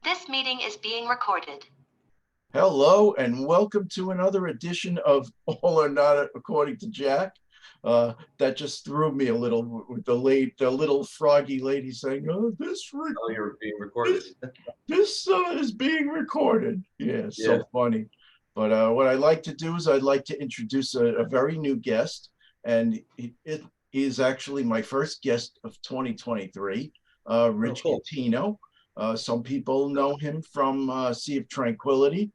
This meeting is being recorded. Hello and welcome to another edition of All or Not According to Jack. That just threw me a little with the little froggy lady saying, "Oh, Oh, you're being recorded. this is being recorded." Yeah, Yeah. so funny. But what I like to do is I'd like to introduce a very new guest, and it is actually my first guest of 2023, Rich cool. Catino. Some people know him from Sea of Tranquility.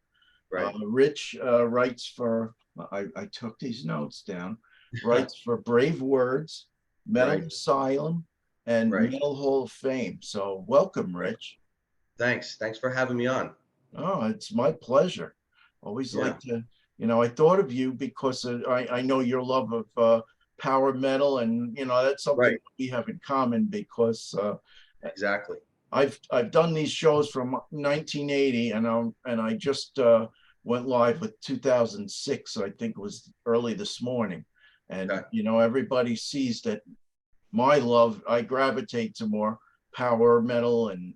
Right. Rich writes for, I took these notes down, writes for Brave Words, Metal Right. Asylum, and Right. Metal Hall of Fame. So welcome, Rich. Thanks for having me on. Oh, it's my pleasure. Always Yeah. like to, I thought of you because I know your love of power metal, and that's something Right. we have in common because Exactly. I've done these shows from 1980, and I just went live with 2006. So I think it was early this morning, and Okay. Everybody sees that my love, I gravitate to more power metal and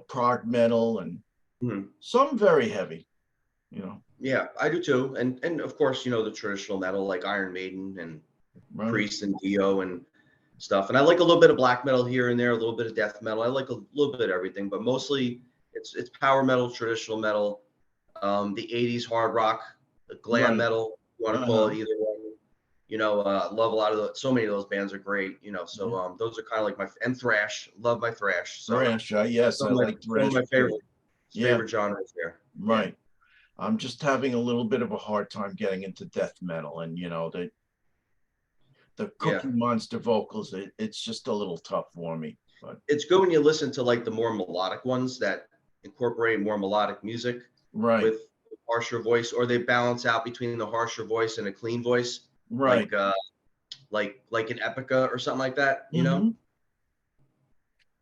prog metal and some very heavy. Yeah, I do too. And of course, the traditional metal like Iron Maiden and Right. Priest and Dio and stuff. And I like a little bit of black metal here and there, a little bit of death metal. I like a little bit of everything, but mostly it's power metal, traditional metal, the 80s hard rock, the glam Right. metal, you want to call it either one. Love a lot of so many of those bands are great, so those are kind of like and thrash, love my thrash. So Thrash, yes, I like some of thrash my too. favorite genres there. Right. I'm just having a little bit of a hard time getting into death metal, and the Cookie Monster vocals, it's just a little tough for me. But it's good when you listen to like the more melodic ones that incorporate more melodic music with harsher voice, or they balance out between the harsher voice and a clean voice, right. like an Epica or something like that,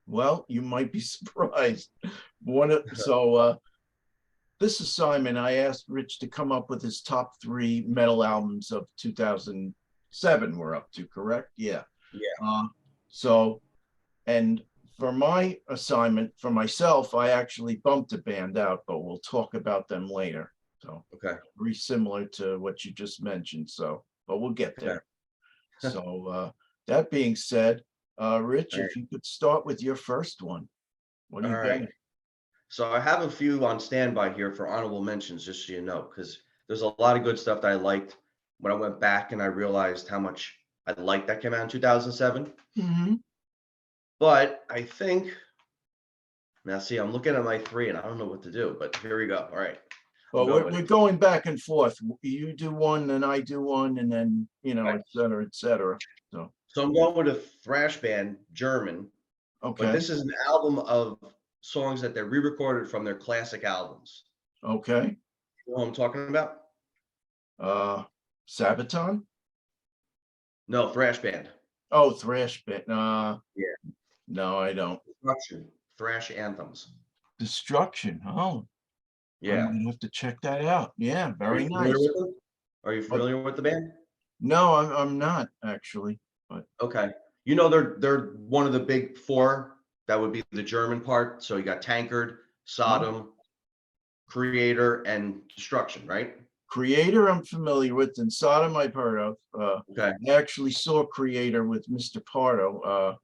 Well, you might be surprised. This assignment, I asked Rich to come up with his top 3 metal albums of 2007. We're up to, correct? Yeah. And for my assignment, for myself, I actually bumped a band out, but we'll talk about them later. So very similar to what you just mentioned. But we'll get there. So that being said, Rich, if you could start with your first one. What do you got? So I have a few on standby here for honorable mentions, just so you know, because there's a lot of good stuff that I liked when I went back and I realized how much I liked that came out in 2007. But I think, now see, I'm looking at my 3 and I don't know what to do, but here we go. All right. Well, we're going back and forth. You do one, and I do one, and then, et cetera, et cetera. So I'm going with a thrash band, German. Okay. But this is an album of songs that they re-recorded from their classic albums. Okay. You know what I'm talking about? Sabaton? No, thrash band. Oh, thrash band. Yeah. No, I don't. Destruction. Thrash anthems. Destruction. Oh. Yeah. I'm gonna have to check that out. Yeah, very nice. Are you familiar with the band? No, I'm not actually. But okay. They're one of the big 4. That would be the German part. So you got Tankard, Sodom, Creator, and Destruction, right? Creator I'm familiar with, and Sodom I've heard of. I actually saw Creator with Mr. Pardo.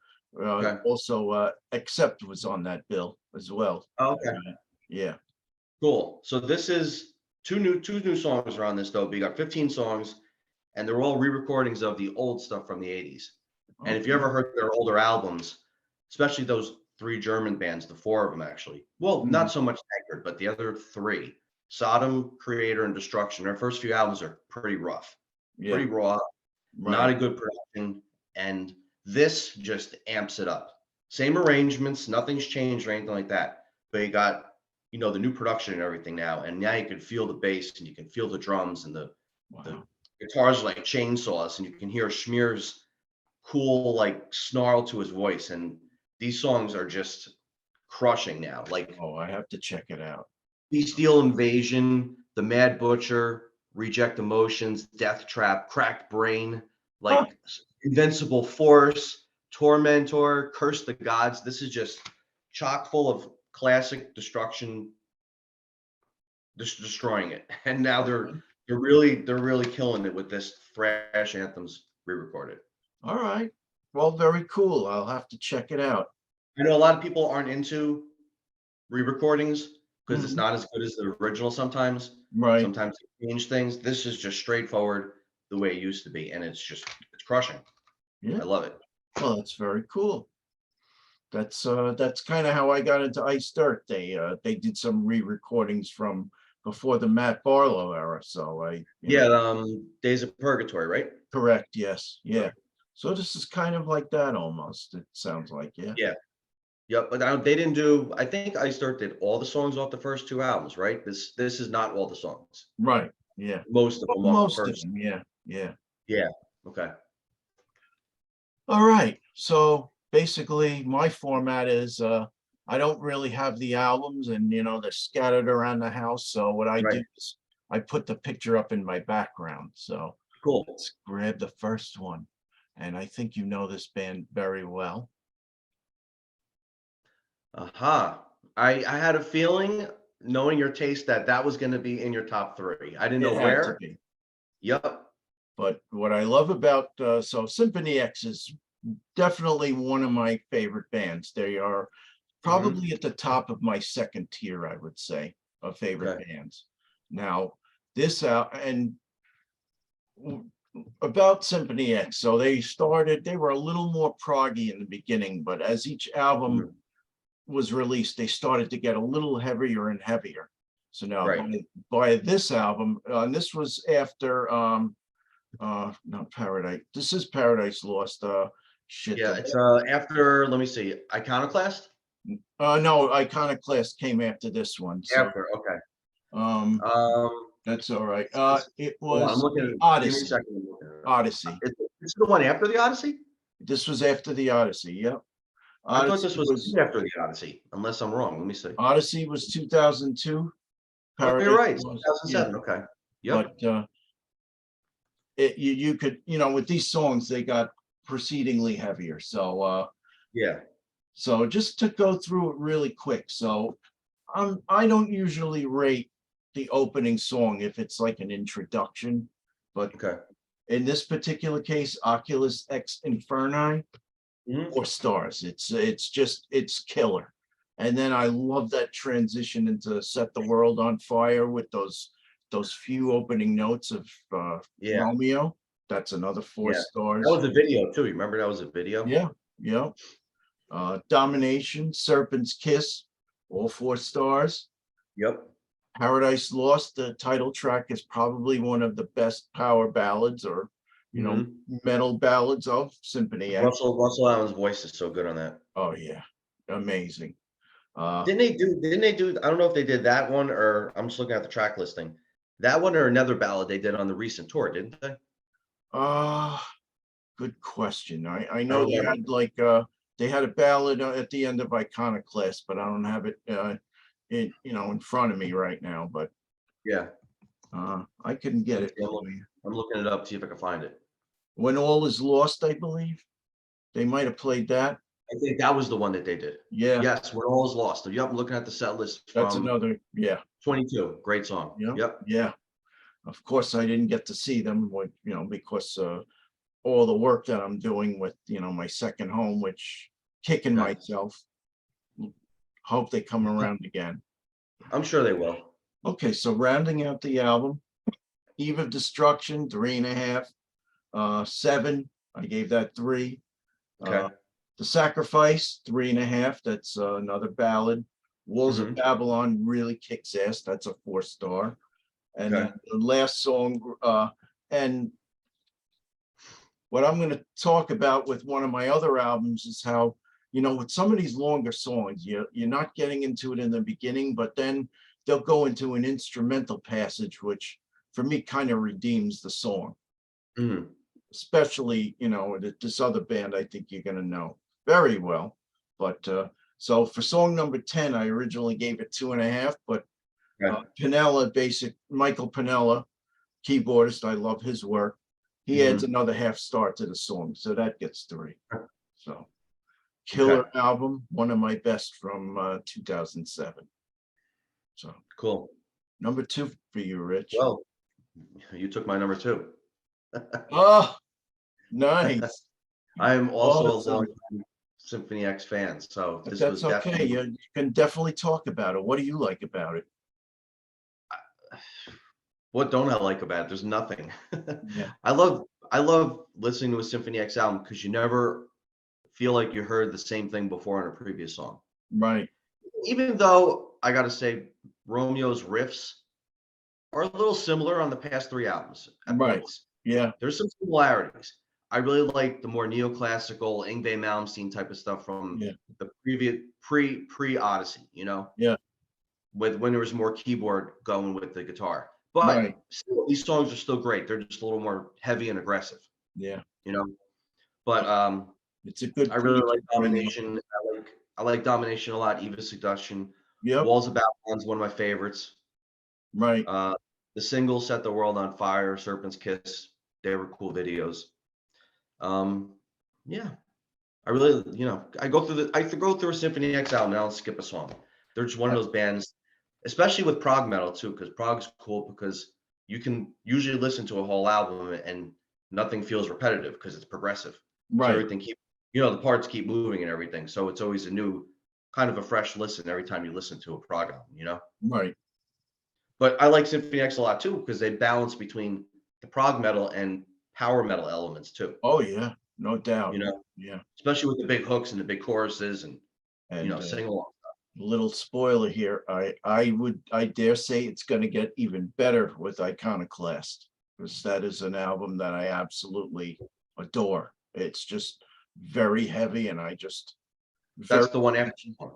Also, Accept was on that bill as well. Okay. Yeah. Cool. So this is two new songs are on this though. But you got 15 songs, and they're all re-recordings of the old stuff from the 80s. And if you ever heard their older albums, especially those 3 German bands, the 4 of them actually. Well, not so much Tankard, but the other 3, Sodom, Creator, and Destruction. Their first few albums are pretty rough, pretty raw, not a good production. And this just amps it up. Same arrangements, nothing's changed or anything like that. But you got, the new production and everything now. And now you can feel the bass and you can feel the drums and the guitars are like chainsaws, and you can hear Schmear's cool like snarl to his voice. And these songs are just crushing now. Like, I have to check it out. Bestial Invasion, The Mad Butcher, Reject Emotions, Death Trap, Cracked Brain, like Invincible Force, Tormentor, Curse the Gods. This is just chock full of classic Destruction just destroying it. And now they're really killing it with this Thrash Anthems re-recorded. All right. Well, very cool. I'll have to check it out. I know a lot of people aren't into re-recordings because it's Mhm. not as good as the original sometimes. Right. Sometimes they change things. This is just straightforward the way it used to be, and it's crushing. Yeah. I love it. Well, that's very cool. That's kind of how I got into Ice Dirt. They did some re-recordings from before the Matt Barlow era. So Yeah, Days of Purgatory, right? correct. Yes. Yeah. So this is kind of like that almost. It sounds like, yeah. Yeah. Yep, but they didn't do. I think Ice Dirt did all the songs off the first two albums, right? This is not all the songs. Right. Yeah. Most of them off the Most of first. them. Yeah. Yeah. Yeah. Okay. All right. So basically my format is I don't really have the albums and they're scattered around the house. So what I Right. do is I put the picture up in my background. So Cool. let's grab the first one. And I think you know this band very well. Aha. I had a feeling, knowing your taste, that was going to be in your top three. I didn't know It had to where. be. Yep. But what I love about so Symphony X is definitely one of my favorite bands. They are probably at the top of my second tier, I would say, of favorite Okay. bands. Now, this out and about Symphony X. So they were a little more proggy in the beginning, but as each album was released, they started to get a little heavier and heavier. So now Right. by this album, and this was after not Paradise. This is Paradise Lost. Shit. Yeah, it's after. Let me see. Iconoclast. No, Iconoclast came after this one. So After. Okay. um that's all right. It Hold on, I'm was looking. Give me a Odyssey. second. I'm looking it up. Odyssey. Is the one after the Odyssey? This was after the Odyssey. Yep. I thought this Odyssey was was after the Odyssey, unless I'm wrong. Let me see. Odyssey was 2002. Oh, you're Paradise right. It's was, yeah. 2007. Okay. Yep. But you could, with these songs, they got proceedingly heavier. So Yeah. so just to go through it really quick. So I don't usually rate the opening song if it's like an introduction, but Okay. in this particular case, Oculus Ex Inferni, Mhm. 4 stars. It's killer. And then I love that transition into Set the World on Fire with those few opening notes of Yeah. Romeo. That's another 4 Yeah. stars. That was a video too. You remember that was a video? Yeah, yeah. Domination, Serpent's Kiss, all 4 stars. Yep. Paradise Lost, the title track, is probably one of the best power ballads or metal ballads of Symphony X. Russell Allen's voice is so good on that. Oh yeah, amazing. Didn't they do, I don't know if they did that one, or I'm just looking at the track listing. That one or another ballad they did on the recent tour, didn't they? uh good question. I I know don't they remember. had like they had a ballad at the end of Iconoclast, but I don't have it in front of me right now, but Yeah. I couldn't get it. I'm looking it up, see if I can find it. When All Is Lost, I believe. They might have played that. I think that was the one that they did. Yeah. Yes, When All Is Lost. Yep, I'm looking at the set list That's from another, yeah. 22. Great song. Yeah. Yep. Yeah. Of course, I didn't get to see them, because all the work that I'm doing with, my second home, which kicking Okay. myself. Hope they come around again. I'm sure they will. Okay, so rounding out the album, Eve of Destruction, 3.5. 7, I gave that 3. Okay. The Sacrifice, 3.5. That's another ballad. Walls of Babylon really kicks ass. That's a 4-star. And Okay. then the last song, and what I'm going to talk about with one of my other albums is how, with some of these longer songs, you're not getting into it in the beginning, but then they'll go into an instrumental passage, which for me kind of redeems the song. Mhm. Especially, this other band I think you're going to know very well. But so for song number 10, I originally gave it 2.5, but Okay. Michael Pinella, keyboardist, I love his work. He adds another 0.5 star to the song, so that gets 3. So killer album, one of my best from 2007. So Cool. number 2 for you, Rich. Well, you took my number 2. Oh, nice. I am also a Awesome. long Symphony X fan, so But this that's was okay. definitely. You can definitely talk about it. What do you like about it? What don't I like about it? There's nothing. Yeah. I love listening to a Symphony X album because you never feel like you heard the same thing before on a previous song. Right. Even though I gotta say, Romeo's riffs are a little similar on the past 3 albums at Right. points. Yeah. There's some similarities. I really like the more neoclassical Yngwie Malmsteen type of stuff from Yeah. the previous pre-Odyssey, you know, Yeah. with when there was more keyboard going with the guitar. But Right. still, these songs are still great. They're just a little more heavy and aggressive, Yeah. you know. But It's a good I really like bring up. Domination. I like Domination a lot. Eva Seduction. Yep. Walls of Babylon's one of my favorites. Right. The single Set the World on Fire, Serpent's Kiss. They were cool videos. Yeah. I really, I go through a Symphony X album and I don't skip a song. They're just one of those bands, especially with prog metal too, because prog's cool because you can usually listen to a whole album and nothing feels repetitive because it's progressive. So Right. everything the parts keep moving and everything. So it's always a new kind of a fresh listen every time you listen to a prog album, Right. But I like Symphony X a lot too because they balance between the prog metal and power metal elements too. Oh yeah, no doubt. Yeah. Especially with the big hooks and the big choruses and And sing along. little spoiler here. I dare say it's going to get even better with Iconoclast, because that is an album that I absolutely adore. It's just very heavy, and That's the one after this one.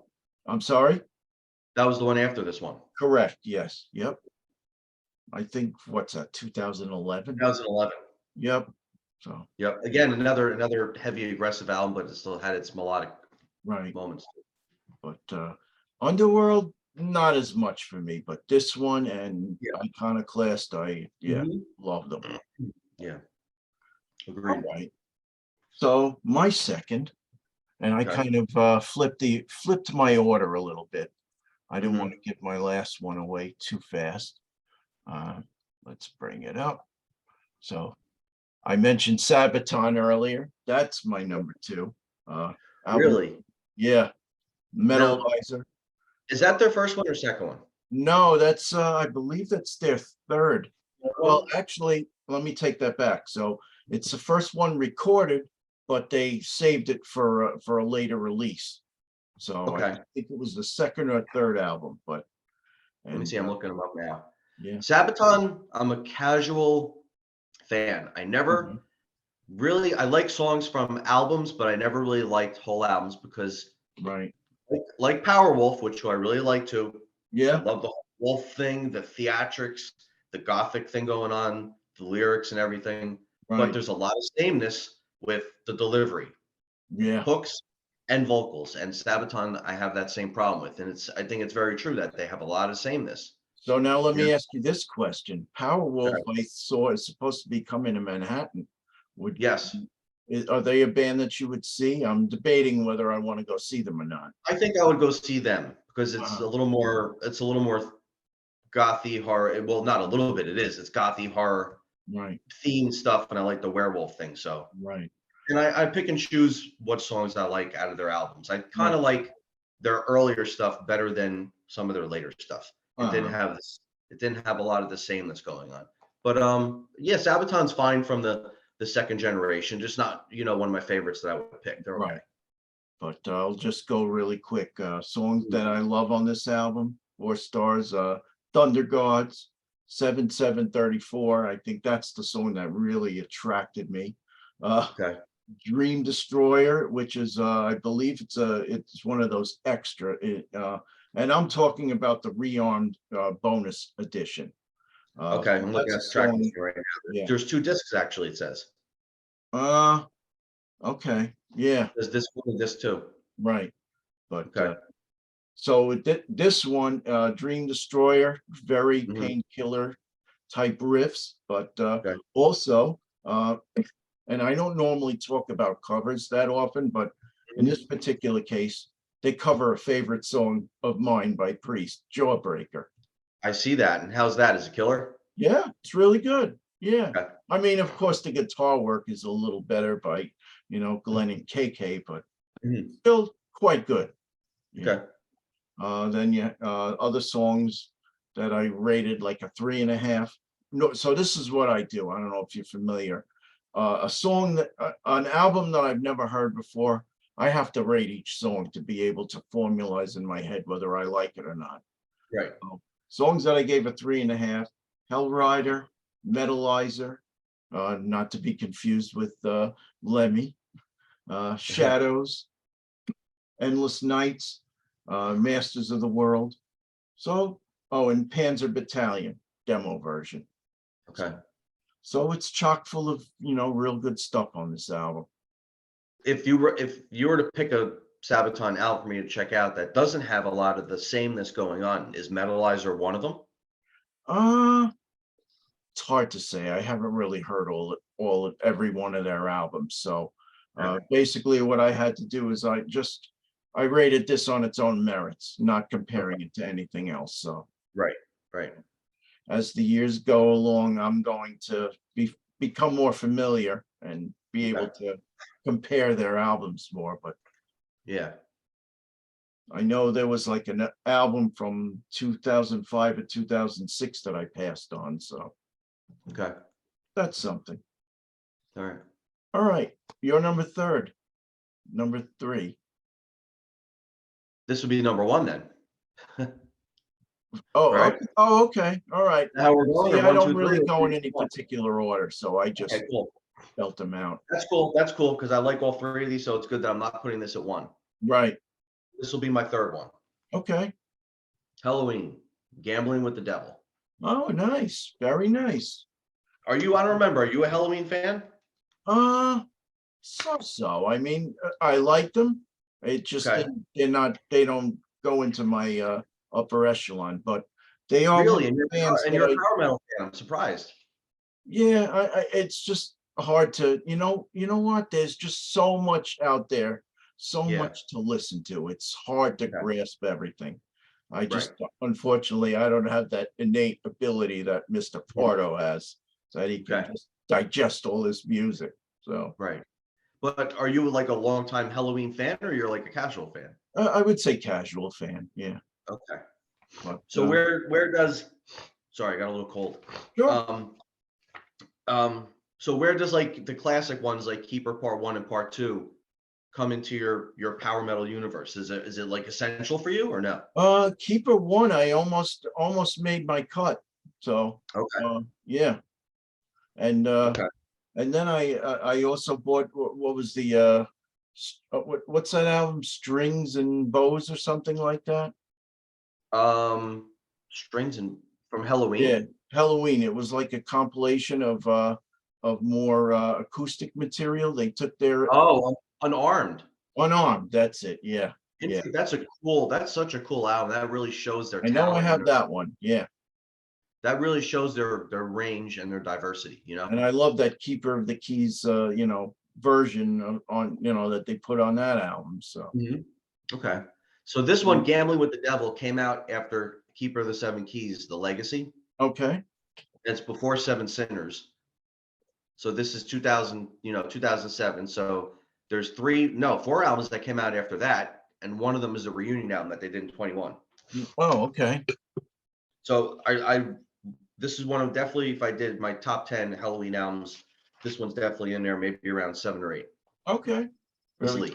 I'm sorry? That was the one after this one. Correct. Yes. Yep. I think what's that? 2011. 2011. Yep. So Yep. Again, another heavy aggressive album, but it still had its melodic right. moments. But Underworld, not as much for me. But this one and Iconoclast, love them. Yeah. All Agreed. right. So my second, and I kind of flipped my order a little bit. I didn't want to give my last one away too fast. Let's bring it up. So I mentioned Sabaton earlier. That's my number 2. Album. Really? Yeah. Metalizer. Is that their first one or second one? No, that's I believe that's their third. Well, actually, let me take that back. So it's the first one recorded, but they saved it for a later release. So I think it was the second or third album. But let me see. I'm looking them up now. Yeah. Sabaton, I'm a casual fan. I never really, I like songs from albums, but I never really liked whole albums because like Powerwolf, which I really like too. Yeah. I love the whole wolf thing, the theatrics, the gothic thing going on, the lyrics and everything. But there's a lot of sameness with the delivery. Yeah. Hooks and vocals. And Sabaton, I have that same problem with. And I think it's very true that they have a lot of sameness. So now let me ask you this question. Powerwolf, I saw, is supposed to be coming to Manhattan. Yes. Are they a band that you would see? I'm debating whether I want to go see them or not. I think I would go see them because it's a little more gothy horror. Well, not a little bit, it is. It's gothy horror themed stuff, and I like the werewolf thing. So and I pick and choose what songs I like out of their albums. I kind of like their earlier stuff better than some of their later stuff. It didn't have this. It didn't have a lot of the sameness going on. But yeah, Sabaton's fine from the second generation. Just not one of my favorites that I would pick. They're okay. But I'll just go really quick. Songs that I love on this album: Four Stars, Thunder Gods, 7734. I think that's the song that really attracted me. Dream Destroyer, which is I believe it's one of those extra. And I'm talking about the rearmed bonus edition. Okay, I'm looking at the track right now. Yeah. There's 2 discs actually. It says. Okay. Yeah. There's this one and this too. Right. But so this one, Dream Destroyer, very painkiller type riffs, but also and I don't normally talk about covers that often, but In this particular case, they cover a favorite song of mine by Priest, Jawbreaker. I see that. And how's that? Is it killer? Yeah, it's really good. Yeah. Okay. I mean, of course, the guitar work is a little better by, Glenn and KK, but Mhm. still quite good. Yeah. Okay. Then other songs that I rated like a 3.5. No, so this is what I do. I don't know if you're familiar. A song an album that I've never heard before, I have to rate each song to be able to formalize in my head whether I like it or not. Right. Songs that I gave a 3.5: Hellrider, Metalizer, not to be confused with Lemmy, Shadows, Endless Nights, Masters of the World. So, and Panzer Battalion demo version. Okay. So it's chock full of, real good stuff on this album. If you were to pick a Sabaton album for me to check out that doesn't have a lot of the sameness going on, is Metalizer one of them? It's hard to say. I haven't really heard every one of their albums. So basically what I had to do is I rated this on its own merits, not comparing it to anything else. So Right. as the years go along, I'm going to become more familiar and be able to compare their albums more. But Yeah. I know there was like an album from 2005 or 2006 that I passed on. So Okay. that's something. All right. All right. You're number 3. This would be number one then. Oh, Right. okay. Oh, okay. All right. How we're going? See, Or I one, don't two, really three, or go in three, any two, one? particular order, so I just Okay, cool. felt them out. That's cool. That's cool because I like all three of these, so it's good that I'm not putting this at one. Right. This will be my third one. Okay. Helloween, Gambling with the Devil. Oh, nice. Very nice. I don't remember. Are you a Helloween fan? So. I mean, I like them. It just Okay. they don't go into my upper echelon, but they are Really? And bands you're a that power metal fan. I'm surprised. it's just hard to, you know what? There's just so much out there, so Yeah. much to listen to. It's hard to Okay. grasp everything. I just, Right. unfortunately, I don't have that innate ability that Mr. Pardo has, that he can Okay. just digest all this music. So Right. But are you like a longtime Helloween fan or you're like a casual fan? I would say casual fan. Yeah. Okay. But, So where does, sorry, I got a little cold. sure. So where does like the classic ones like Keeper Part 1 and Part 2 come into your power metal universe? Is it like essential for you or no? Keeper 1, I almost made my cut. So Okay. yeah. And Okay. and then I also bought what was the what's that album, Strings and Bows or something like that? Strings and from Yeah, Helloween. Helloween. It was like a compilation of more acoustic material. They took their Oh, Unarmed. Unarmed. That's it. Yeah. Yeah. That's such a cool album. That really shows their I know I talent. have that one. Yeah. That really shows their range and their diversity, And I love that Keeper of the Keys version on that they put on that album. So Okay. So this one, Gambling with the Devil, came out after Keeper of the Seven Keys, The Legacy. okay. It's before Seven Sinners. So this is 2007. So there's 4 albums that came out after that, and one of them is a reunion album that they did in 21. Oh, okay. So this is one of definitely, if I did my top 10 Halloween albums, this one's definitely in there, maybe around 7 or 8. Okay. Easily.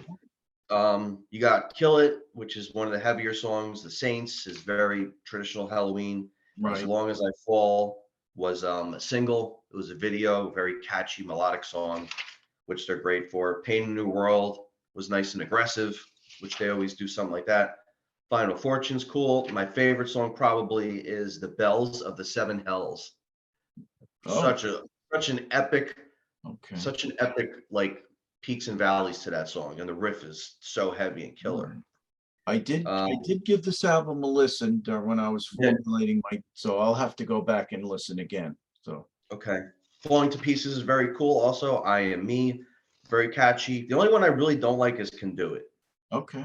You got Kill It, which is one of the heavier songs. The Saints is very traditional Halloween. Right. As Long as I Fall was a single. It was a video, very catchy melodic song, which they're great for. Pain in the New World was nice and aggressive, which they always do something like that. Final Fortune's cool. My favorite song probably is The Bells of the Seven Hells. Oh. Such an epic Okay. like peaks and valleys to that song, and the riff is so heavy and killer. I did give this album a listen when I was formulating so I'll have to go back and listen again. So okay. Falling to Pieces is very cool. Also, I Am Me, very catchy. The only one I really don't like is Can Do It. Okay.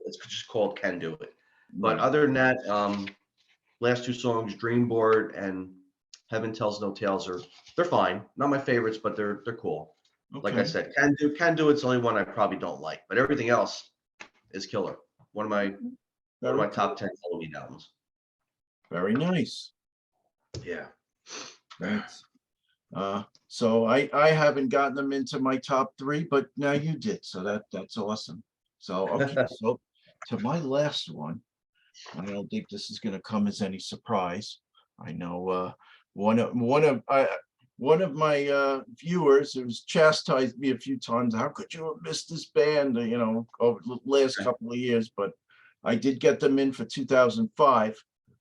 It's just called Can Do It. But Right. other than that, last two songs, Dreamboard and Heaven Tells No Tales, they're fine. Not my favorites, but they're cool. Like I Okay. said, Can Do It's the only one I probably don't like, but everything else is killer. One of my Very top cool. 10 Halloween albums. Very nice. Yeah. Thanks. So I haven't gotten them into my top three, but now you did, so that's awesome. So okay, so to my last one, I don't think this is going to come as any surprise. I know one of my viewers who's chastised me a few times. How could you have missed this band? Over the last couple of years, but I did get them in for 2005.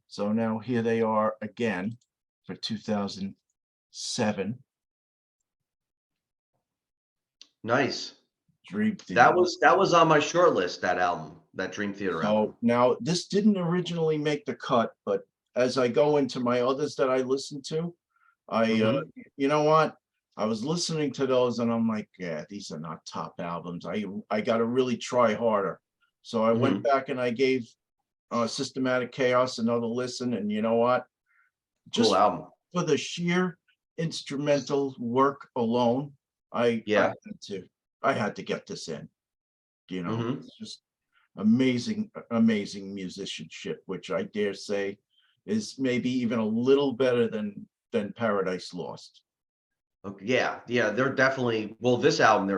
So now here they are again for 2007. Nice. Dream That Theater. was on my short list, that album, that Dream Theater album. So now this didn't originally make the cut, but as I go into my others that I listen to, you know what? I was listening to those and I'm like, yeah, these are not top albums. I got to really try harder. So I went back and I gave Systematic Chaos another listen, and you know what? Just Cool album. for the sheer instrumental work alone, I had to get this in. It's just amazing musicianship, which I dare say is maybe even a little better than Paradise Lost. Okay, yeah, they're definitely, well, this album,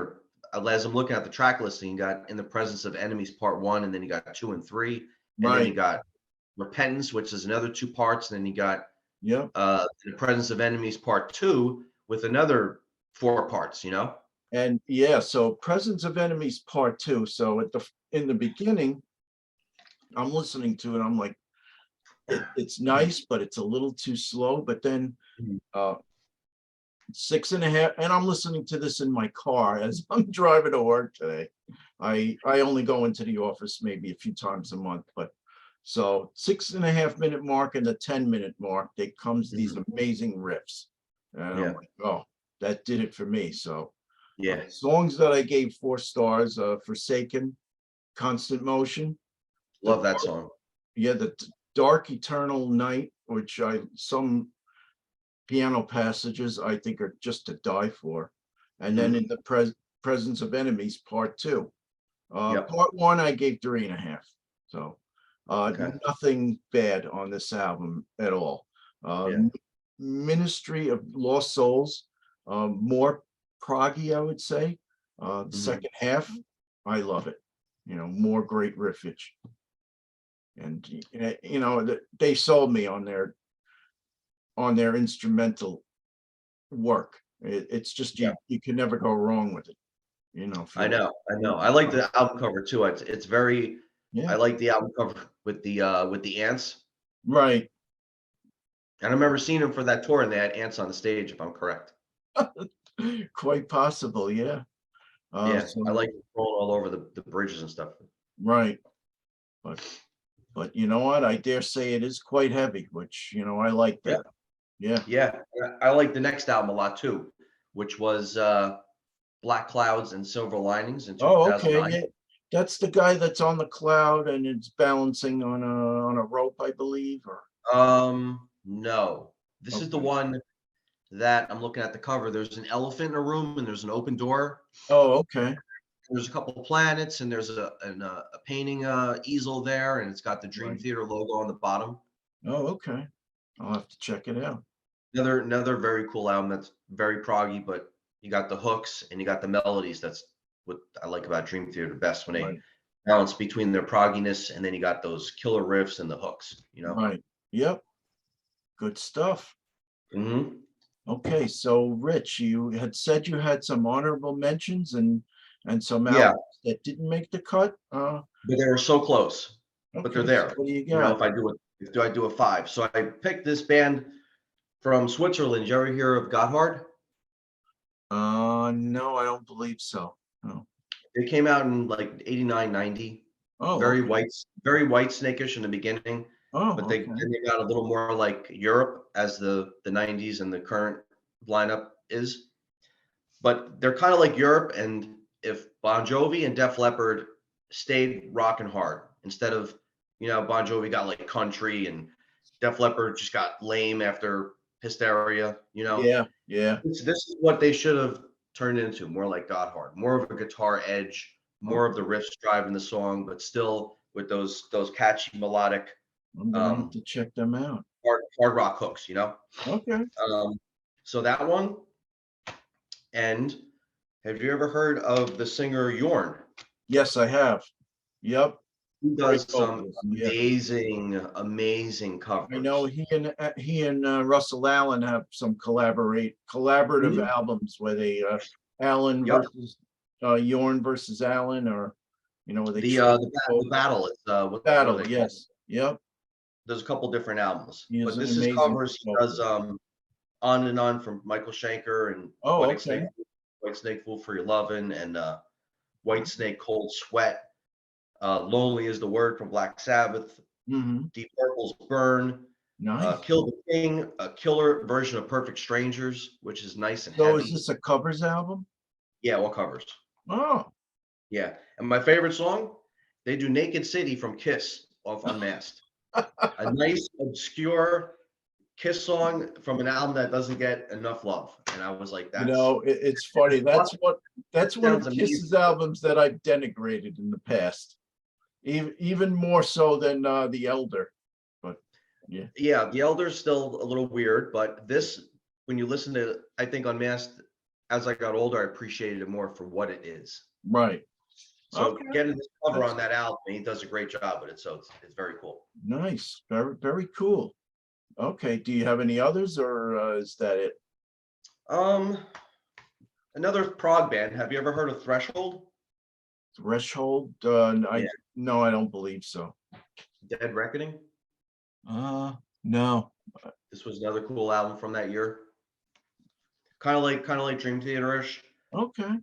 as I'm looking at the track listing, you got In the Presence of Enemies Part 1, and then you got 2 and 3, and then you got Repentance, which is another 2 parts, and then you got In the Presence of Enemies Part 2 with another 4 parts, And so Presence of Enemies Part 2. So in the beginning, I'm listening to it, I'm like, it's nice, but it's a little too slow. But then 6.5, and I'm listening to this in my car as I'm driving to work today. I only go into the office maybe a few times a month, but so 6.5 minute mark and the 10-minute mark, there comes these amazing riffs. And I'm like, oh, that did it for me. So songs that I gave 4 stars, Forsaken, Constant Motion. Love that song. Yeah, the Dark Eternal Night, which some piano passages I think are just to die for. And then In the Presence of Enemies, Part 2. Part 1, I gave 3.5. So nothing bad on this album at all. Ministry of Lost Souls, more proggy, I would say. The second half, I love it. More great riffage. And they sold me on their instrumental work. It's just you can never go wrong with it. I know. I like the album cover too. It's very. I like the album cover with the ants. Right. And I remember seeing them for that tour, and they had ants on the stage, if I'm correct. Quite possible, yeah. I like rolling all over the bridges and stuff. Right. But you know what? I dare say it is quite heavy, which I like that. Yeah. I like the next album a lot too, which was Black Clouds and Silver Linings in 2009. Okay. Yeah. That's the guy that's on the cloud and it's balancing on a rope, I believe. Or no. This is the one that I'm looking at the cover. There's an elephant in a room and there's an open door. Oh, okay. There's a couple of planets and there's a painting easel there, and it's got the Dream Theater logo on the bottom. Oh, okay. I'll have to check it out. Another very cool album that's very proggy, but you got the hooks and you got the melodies. That's what I like about Dream Theater best, when they balance between their progginess and then you got those killer riffs and the hooks, Right. Yep. Good stuff. Mm-hmm. Okay, so Rich, you had said you had some honorable mentions and some albums that didn't make the cut. But they were so close. But they're there. So what do you got? If I do a 5. So I picked this band from Switzerland. Did you ever hear of Gotthard? No, I don't believe so. No. They came out in like 89, 90. Oh, very white snakish in the beginning. Oh, but they got a little more like Europe as the 90s and the current lineup is. But they're kind of like Europe, and if Bon Jovi and Def Leppard stayed rocking hard instead of, Bon Jovi got like country and Def Leppard just got lame after Hysteria, Yeah, yeah. This is what they should have turned into, more like God Hard, more of a guitar edge, more of the riffs driving the song, but still with those catchy melodic I'm gonna have to check them out. hard rock hooks, Okay. So that one. And have you ever heard of the singer Yorn? Yes, I have. Yep. He Great does some vocals, yeah. amazing covers. I know he and Russell Allen have some collaborative albums where they Allen Yep. versus Yorn versus Allen, or where they the battle. It's what are battle. they called? Yes. Yep. There's a couple different albums, He is but an this is amazing covers. He does vocalist. On and On from Michael Schenker and Oh, okay. White Snake Fool for Your Lovin', and White Snake Cold Sweat. Lonely is the Word from Black Sabbath. Mm-hmm. Deep Purple's Burn. Nice. Kill the King, a killer version of Perfect Strangers, which is nice and So heavy. is this a covers album? Yeah, all covers. Oh. Yeah, and my favorite song, they do Naked City from Kiss off Unmasked. A nice, obscure Kiss song from an album that doesn't get enough love. And I was like, it's funny. That's one of Sounds Kiss's albums that I've denigrated in the past. Even more so than The Elder. But yeah. Yeah, The Elder's still a little weird, but this, when you listen to, I think Unmasked, as I got older, I appreciated it more for what it is. Right. So Okay. getting this cover on that album, he does a great job with it. So it's very cool. Nice. Very, very cool. Okay. Do you have any others, or is that it? Another prog band. Have you ever heard of Threshold? Threshold? No, I don't believe so. Dead Reckoning? No. This was another cool album from that year. Kind of like Dream Theater-ish. Okay.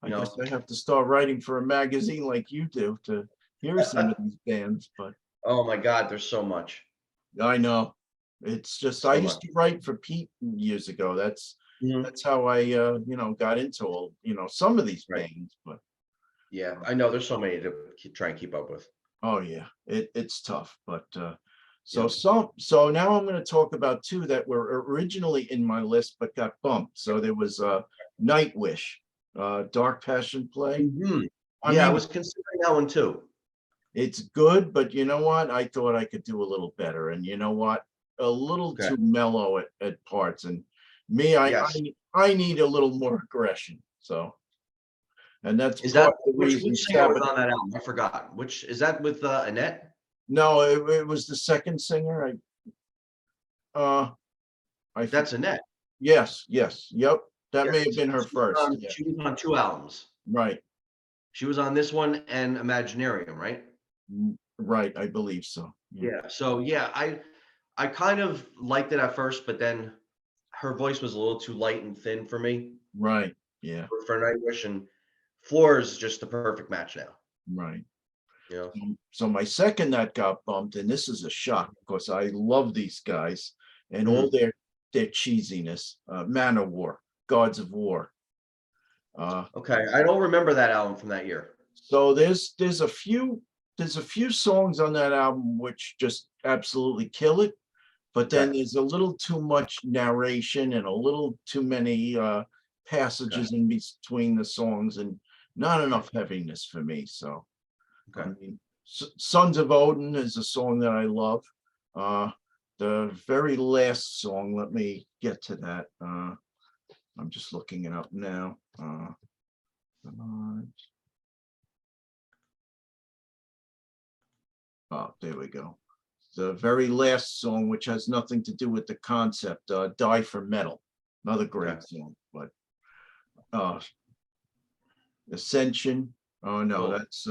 I guess I have to start writing for a magazine like you do to hear some of these bands, but oh my God, there's so much. I know. It's just I used to write for Pete years ago. That's how I got into all some of these bands, but yeah, I know there's so many to try and keep up with. Oh yeah, it's tough, but so now I'm going to talk about two that were originally in my list but got bumped. So there was Nightwish, Dark Passion Play. I was considering that one too. It's good, but you know what? I thought I could do a little better, and you know what? A little too mellow at parts, and me, I need a little more aggression. So, and that's is that the reason. Which singer was on that album? I forgot. Which is that with Annette? No, it was the second singer. That's Annette. Yes, yep. That may have been her first. She was on two albums. Right. She was on this one and Imaginarium, right? Right, I believe so. Yeah. So yeah, I kind of liked it at first, but then her voice was a little too light and thin for me. Right. Yeah. For Nightwish, and Floor is just the perfect match now. Right. Yeah. So my second that got bumped, and this is a shock because I love these guys and all their cheesiness. Manowar, Gods of War. Okay, I don't remember that album from that year. So there's a few songs on that album which just absolutely kill it, but then there's a little too much narration and a little too many passages in between the songs, and not enough heaviness for me. So I mean, Sons of Odin is a song that I love. The very last song, let me get to that. I'm just looking it up now. Oh, there we go. The very last song, which has nothing to do with the concept, Die for Metal. Another great song, but Ascension. Oh no, that's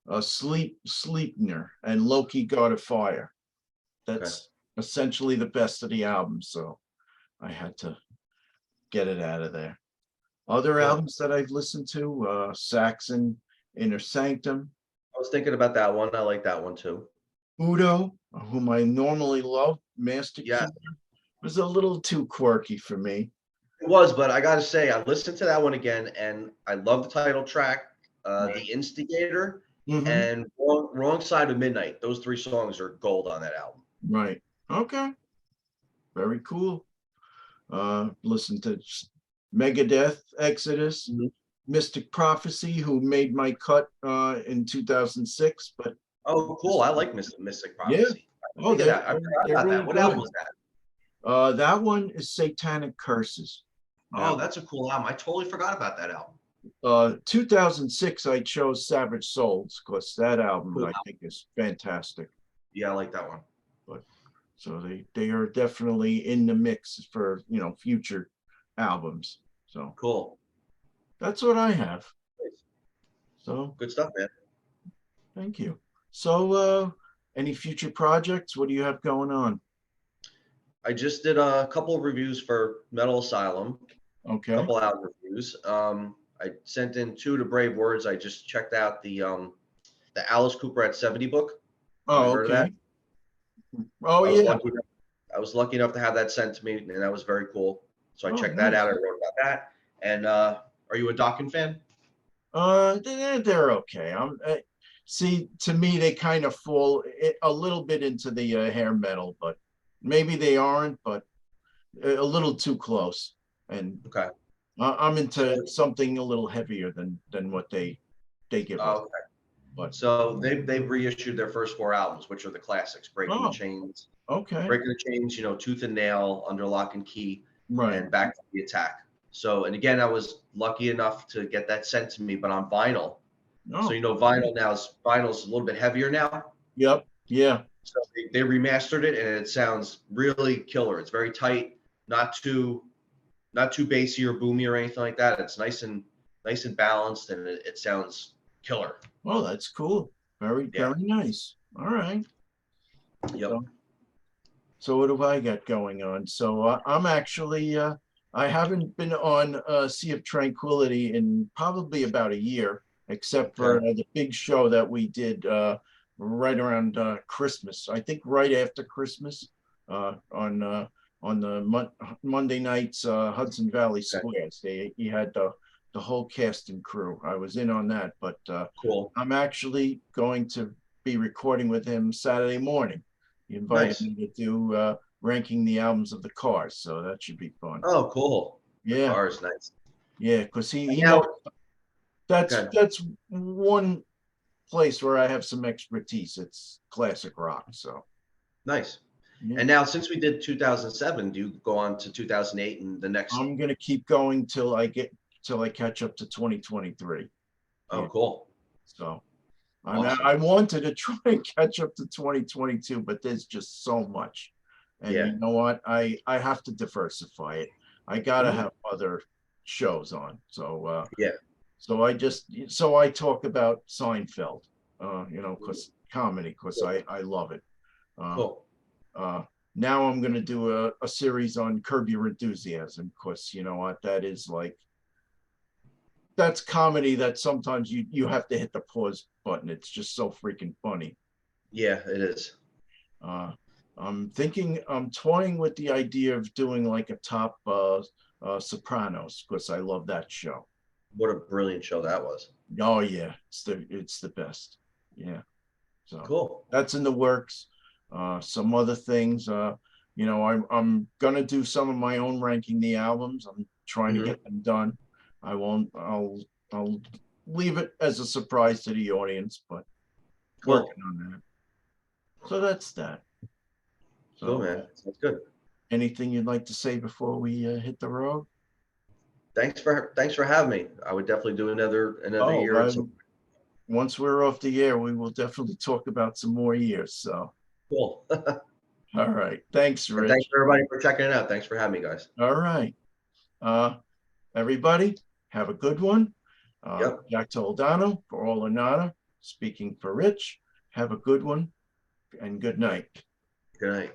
Sleipnir and Loki, God of Fire. That's essentially the best of the album, so I had to get it out of there. Other albums that I've listened to, Saxon, Inner Sanctum. I was thinking about that one. I like that one too. Udo, whom I normally love, Master Key, was a little too quirky for me. It was, but I gotta say, I listened to that one again, and I love the title track, The Instigator. and Wrong Side of Midnight. Those three songs are gold on that album. Right. Okay. Very cool. Listen to Megadeth, Exodus, Mystic Prophecy, who made my cut in 2006. But oh, cool! I like Mystic yeah. Prophecy. Oh, I forgot about really that. What good. album was that? That one is Satanic Curses. Oh, that's a cool album. I totally forgot about that album. 2006, I chose Savage Souls because that album Cool. I think is fantastic. Yeah, I like that one. But so they are definitely in the mix for future albums. So cool. That's what I have. So good stuff, man. Thank you. So any future projects? What do you have going on? I just did a couple of reviews for Metal Asylum. Okay. A couple album reviews. I sent in 2 to Brave Words. I just checked out the Alice Cooper at 70 book. Oh, okay. Oh, yeah. I was lucky enough to have that sent to me, and that was very cool. So I checked that out. I wrote about that. And are you a Dokken fan? They're okay. See, to me, they kind of fall a little bit into the hair metal, but maybe they aren't, but a little too close. And okay. I'm into something a little heavier than what they give us. Okay. But so they've reissued their first 4 albums, which are the classics: Breaking the Chains, Breaking the Chains, Tooth and Nail, Under Lock and Key, and Back to the Attack. So, and again, I was lucky enough to get that sent to me, but on vinyl. So vinyl's a little bit heavier now. Yep. Yeah. So they remastered it, and it sounds really killer. It's very tight, not too bassy or boomy or anything like that. It's nice and balanced, and it sounds killer. Oh, that's cool. Very nice. All right. Yep. So what do I got going on? So I'm actually I haven't been on Sea of Tranquility in probably about a year, except for the big show that we did right around Christmas. I think right after Christmas on the Monday nights Hudson Valley Squares. He had the whole cast and crew. I was in on that, but cool. I'm actually going to be recording with him Saturday morning. He invited me to do ranking the albums of the Cars, so that should be fun. Oh, cool. Yeah. The Cars, nice. Yeah, because he knows that's one place where I have some expertise. It's classic rock, so. Nice. Yeah. And now, since we did 2007, do you go on to 2008 and the next? I'm gonna keep going till I catch up to 2023. Oh, cool. So. Awesome. I wanted to try and catch up to 2022, but there's just so much. And you know what? I have to diversify it. I gotta have other shows on. So So I talk about Seinfeld, because comedy, because I love it. Cool. Now I'm gonna do a series on Curb Your Enthusiasm, because you know what? That is that's comedy that sometimes you have to hit the pause button. It's just so freaking funny. Yeah, it is. I'm toying with the idea of doing like a top Sopranos, because I love that show. What a brilliant show that was. Oh yeah, it's the best. Yeah. So cool. That's in the works. Some other things, I'm gonna do some of my own ranking the albums. I'm trying to get them done. I'll leave it as a surprise to the audience, but working on that. So that's that. So, cool, man. Sounds good. Anything you'd like to say before we hit the road? Thanks for having me. I would definitely do another year. Once we're off the air, we will definitely talk about some more years. So cool. All right. Thanks, Rich. And thanks everybody for checking it out. Thanks for having me, guys. All right. Everybody, have a good one. Jack Toledano for All or Nada, speaking for Rich. Have a good one and good night. Good night.